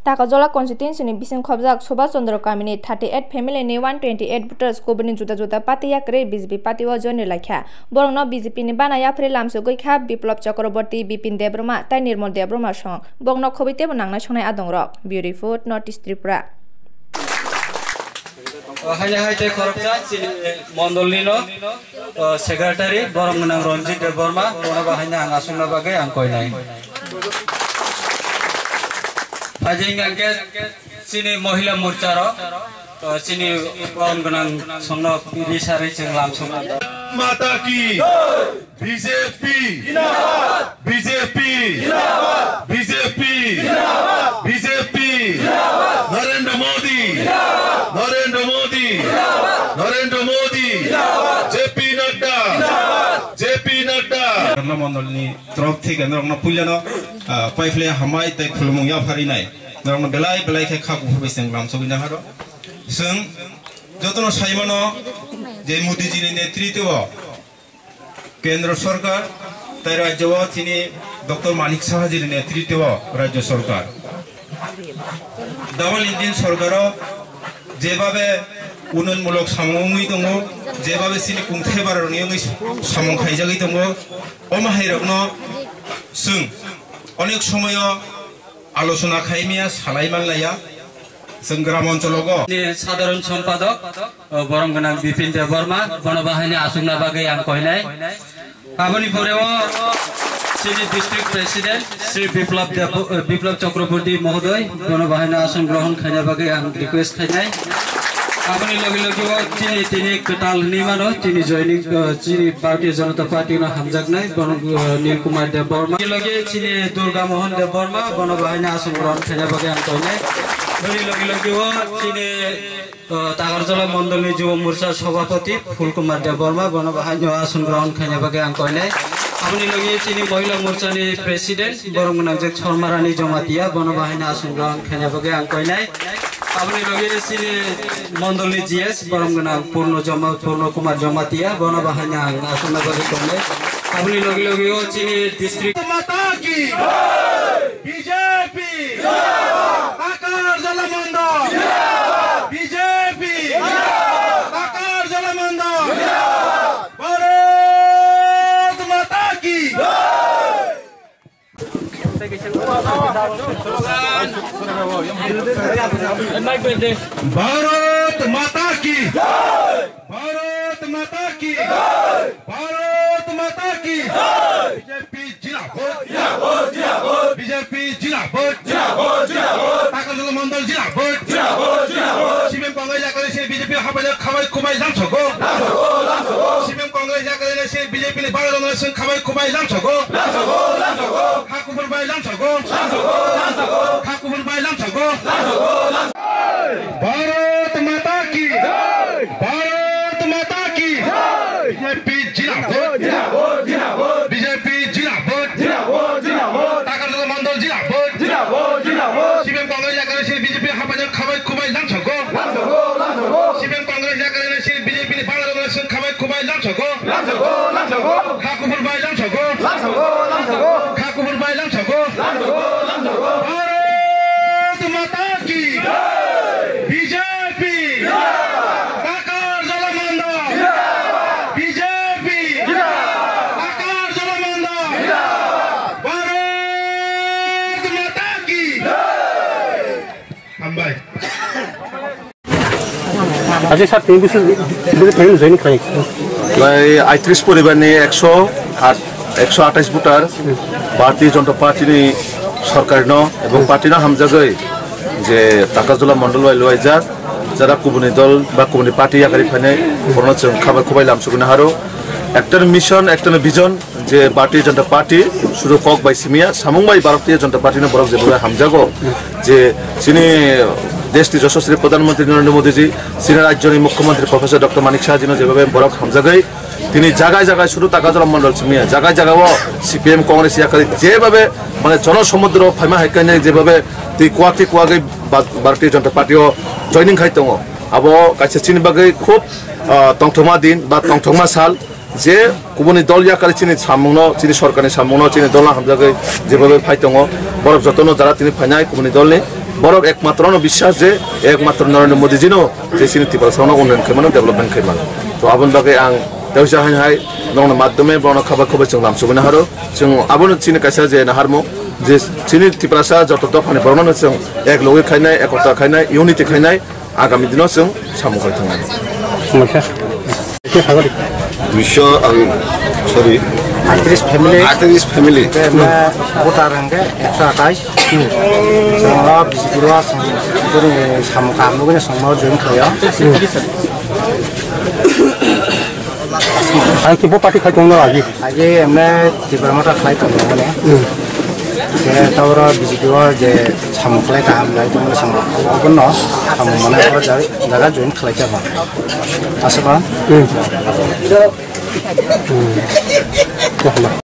Takajola constituency ni bising khobjak Subhash Chandra Kamini 38 family ni 128 voters ko bini juda juda party yakre BJP party o join lakha borongno BJP ni banaya phre lamso goikha Biplop Chakraborty Bipin Debroma tai Nirmal Debroma song bongno khobite bonangna songnai adongrok Bureau Report Northeast Tripura Hanya hai korupsi Mondolino secretary borong menang Ronjit Deborma bona bahanya ngasungna bagai angkoi nai Ajing angket sini Mohila Murcharo sini borong menang songno pilih sari ceng langsung Mata ki BJP Jinabad BJP Jinabad BJP Jinabad BJP Jinabad Narendra Modi Jinabad Narendra Modi Jinabad Narendra Modi Jinabad JP Nadda Jinabad JP Nadda Karena mondolni trok thik androngna puljano paifle hamai tai khulmung ya phari nai androngna belai ke khaku phobis senglam sobina haro sung jotono saimano যে মোদিজির নেতৃত্ব কেন্দ্র সরকার তাই রাজ্য তিনি doctor মানিক সাহাজির নেতৃত্ব রাজ্য সরকার double engine সরকার যেভাবে উন্নয়নমূলক সামগ্রী দङ যেভাবে সিনি কুংথেবার নিয়মই সামং খাইজাগি দङ অমাহাই রগ্ন जों অনেক সময় আলোচনা খাইমিয়া সালাইমানলায়া जों ग्राम अञ्चलाव साधारण सम्पादक बरं गोनां बिपिन देबबर्मा बनबाहायनि आसुंना बागै आं कहनाय आबनि परेव श्री डिस्ट्रिक्ट प्रेसिडेंट श्री बिप्लब चक्रवर्ती महोदय बनबाहायनि आसन ग्रहण खायना बागै आं रिक्वेस्ट खायनाय आबनि लगे लगे तिनी कटाल निमानो तिनी जॉइनिंग तिनी भारतीय जनता पार्टी न हामजागनाय नील कुमार देबबर्मा लगे तिनी दुर्गा मोहन देबबर्मा बनबाहायनि आसन ग्रहण खायना बागै आं कहनाय Tagarjola Mondolni Jubo Morcha Sabhapati Fulkumar Deborma Bonobahaino Asun Ground Khanya Bagai ang koinai Aboni logi tini Mohila Morcha ni President Borong Gunangjak Chormarani Jomatia Bonobahaino Asun Ground Khanya Bagai ang koinai Aboni logi tini Mondolni GS Borong Gunang Purno Kumar Jomatia Bonobahaino Asun Bagai koinai Aboni logi tini District Mataki BJP Tagarjola Mondol BJP Tagarjola Mondol Bharat Mata ki Bharat Mata ki Bharat Mata ki Bharat Mata ki BJP Jinabad Jinabad Jinabad BJP Jinabad Jinabad Jinabad Tagarjola Mondol Jinabad Jinabad Jinabad CPM Congress yakare se BJP habaja khabai kubai jamsoko lamsoko CPM Congress yakare se BJP ni baro nation khabai kubai jamsoko lamsoko hakupur bai jamsoko hakupur bai jamsoko Bharat Mata ki Bharat Mata ki BJP Jinabad Jinabad Jinabad BJP Jinabad Jinabad Jinabad Tagarjola Mondol Jinabad Jinabad Jinabad CPM Congress yakare se BJP habaja khabai kubai jamsoko CPM Congress yakare se BJP ni baro nation khabai kubai jamsoko hakupur bai jamsoko hakupur bai jamsoko Bharat Mata ki BJP Tagarjola Mondol BJP Tagarjola Mondol Bharat Mata ki Ambai Aji sir 3 bisel family join khai lai 38 পরিবারনি 128 voter ভারতীয় জনতা party ni সরকার ন এবং party না হামজাগৈ যে তাগারজলা Mondal by লয়জা যারা কুবনি দল বা কুবনি party আকারে ফানে বর্ণচং খাবার খুবাই লামসুগুনা হারো একটা মিশন একটা ভিজন যে ভারতীয় জনতা পার্টি শুরু কক বাই সিমিয়া সামংবাই ভারতীয় জনতা পার্টি ন বরক যে হামজাগো যে চিনি দেশটি যশস্বী প্রধানমন্ত্রী নরেন্দ্র মোদীজি চীনের রাজ্যের মুখ্যমন্ত্রী প্রফেসর ডক্টর মানিক সাহাজি যেভাবে বরক হামজাগাই তিনি জায়গায় জায়গায় শুধু তাগারজলা মন্ডল সিমিয়া জায়গায় জায়গাও সিপিএম কংগ্রেস ইয়াকারি যেভাবে মানে জনসমুদ্র ফাইমা হাইকাইনে যেভাবে তুই কুয়াগে ভারতীয় জনতা পার্টিও জয়নিং খাই দङ আবো কাছে চিনি বাগৈ খুব তংথमा दिन বা তংথमा साल যে কুবনি দল ইয়াকারি চিনি সামংনো চিনি সরকারनि সামংনো চিনি দল হামজাগৈ যেভাবে ফাই দङ বরক যতন যারা তিনি ফাইনাই কুবনি দলনি বরক একমাত্র বিশ্বাস যে একমাত্র নরেন্দ্র মোদী জিনো যে চিনি ত্রিপুরা উন্নয়ন খাইমানো ডেভেলপমেন্ট খাইমান তো আবন বাকে आं देवसा हाय नोंनो माध्यमे बनो खबर खबर जों लामसुबनो हारो जों आबनो चिनि कायसा जे नाहारमो जे चिनि टिप्रासा जत दफानि बरनो जों एक लगे खायनाय एकता खायनाय यूनिटी खायनाय आगामी दिनाव जों सामु खाय थांनाय समस्या एसे हागरि 200 आं सरि 38 फैमिली मैं भोटार हंगे 128 जोंला बिजिपिरा जों सामु खामनो समाव जइन खाया आं कि बो पार्टी खाइ दंनो आगे हमने तिब्रामाटा खाइ दंनो माने जे तावरा बिजिपिवा जे सामु खाइ काम लाइ दंनो सामु अबनो सामु माने जागा जइन खाइ जाबा आसबा